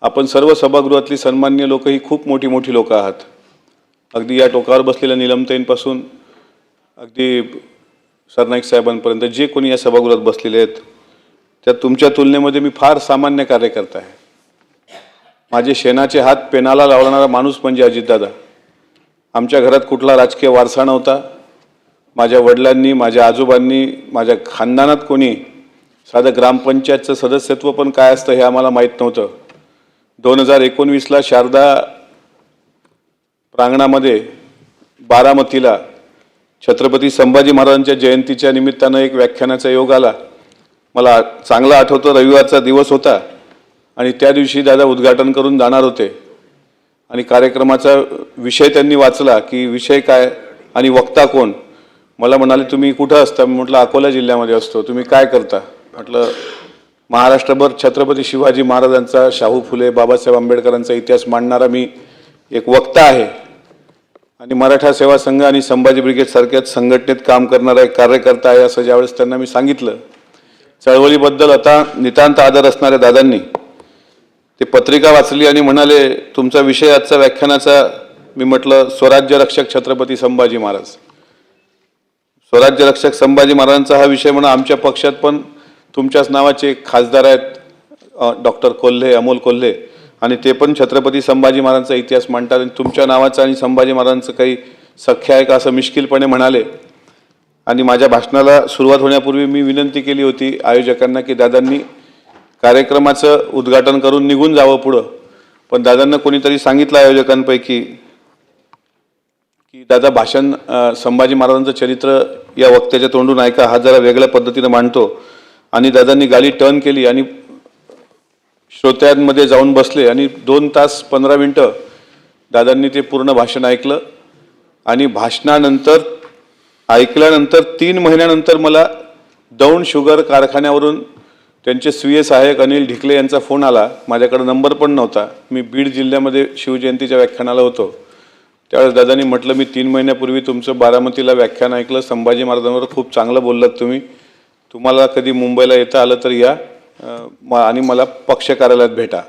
आपण सर्व सभागृहातली सन्मान्य लोक ही खूप मोठी मोठी लोक आहात। अगदी या टोकावर बसलेल्या नीलमताईंपासून अगदी सरनाईक साहेबांपर्यंत जे कोणी या सभागृहात बसलेले आहेत त्या तुमच्या तुलनेमध्ये मी फार सामान्य कार्यकर्ता आहे। माझे शेणाचे हात पेनाला लावणारा माणूस म्हणजे अजितदादा। आमच्या घरात कुठला राजकीय वारसा नव्हता। माझ्या वडिलांनी, माझ्या आजोबांनी, माझ्या खानदानात कोणी साधं ग्रामपंचायतचं सदस्यत्व पण काय असतं हे आम्हाला माहीत नव्हतं। 2019ला शारदा प्रांगणामध्ये बारामतीला छत्रपती संभाजी महाराजांच्या जयंतीच्या निमित्तानं एक व्याख्यानाचा योग आला। मला चांगलं आठवतं, रविवारचा दिवस होता आणि त्या दिवशी दादा उद्घाटन करून जाणार होते आणि कार्यक्रमाचा विषय त्यांनी वाचला की विषय काय आणि वक्ता कोण। मला म्हणाले तुम्ही कुठं असता? मी म्हटलं अकोला जिल्ह्यामध्ये असतो। तुम्ही काय करता? म्हटलं महाराष्ट्रभर छत्रपती शिवाजी महाराजांचा, शाहू फुले, बाबासाहेब आंबेडकरांचा इतिहास मांडणारा मी एक वक्ता आहे आणि मराठा सेवा संघ आणि संभाजी ब्रिगेड सारख्या संघटनेत काम करणारा एक कार्यकर्ता आहे असं ज्यावेळेस त्यांना मी सांगितलं। चळवळीबद्दल आता नितांत आदर असणाऱ्या दादांनी ते पत्रिका वाचली आणि म्हणाले तुमचा विषय आजचा व्याख्यानाचा। मी म्हटलं स्वराज्य रक्षक छत्रपती संभाजी महाराज। स्वराज्य रक्षक संभाजी महाराजांचा हा विषय म्हणून आमच्या पक्षात पण तुमच्याच नावाचे खासदार आहेत डॉक्टर कोल्हे, अमोल कोल्हे, आणि ते पण छत्रपती संभाजी महाराजांचा इतिहास मांडतात आणि तुमच्या नावाचा आणि संभाजी महाराजांचं काही सख्य आहे का असं मिश्किलपणे म्हणाले। आणि माझ्या भाषणाला सुरुवात होण्यापूर्वी मी विनंती केली होती आयोजकांना की दादांनी कार्यक्रमाचं उद्घाटन करून निघून जावं पुढं, पण दादांना कोणीतरी सांगितलं आयोजकांपैकी की दादा भाषण संभाजी महाराजांचं चरित्र या वक्त्याच्या तोंडून ऐका, हा जरा वेगळ्या पद्धतीने मांडतो। आणि दादांनी गाडी टर्न केली आणि श्रोत्यांमध्ये जाऊन बसले आणि 2 तास 15 मिनिटं दादांनी ते पूर्ण भाषण ऐकलं आणि भाषणानंतर ऐकल्यानंतर 3 महिन्यानंतर मला दौंड शुगर कारखान्यावरून त्यांचे स्वीय सहाय्यक अनिल ढिकले यांचा फोन आला। माझ्याकडे नंबर पण नव्हता। मी बीड जिल्ह्यामध्ये शिवजयंतीच्या व्याख्यानाला होतो। त्यावेळेस दादांनी म्हटलं मी 3 महिन्यापूर्वी तुमचं बारामतीला व्याख्यान ऐकलं, संभाजी महाराजांवर खूप चांगलं बोललात तुम्ही, तुम्हाला कधी मुंबईला येता आलं तर या आणि मला पक्ष कार्यालयात भेटा।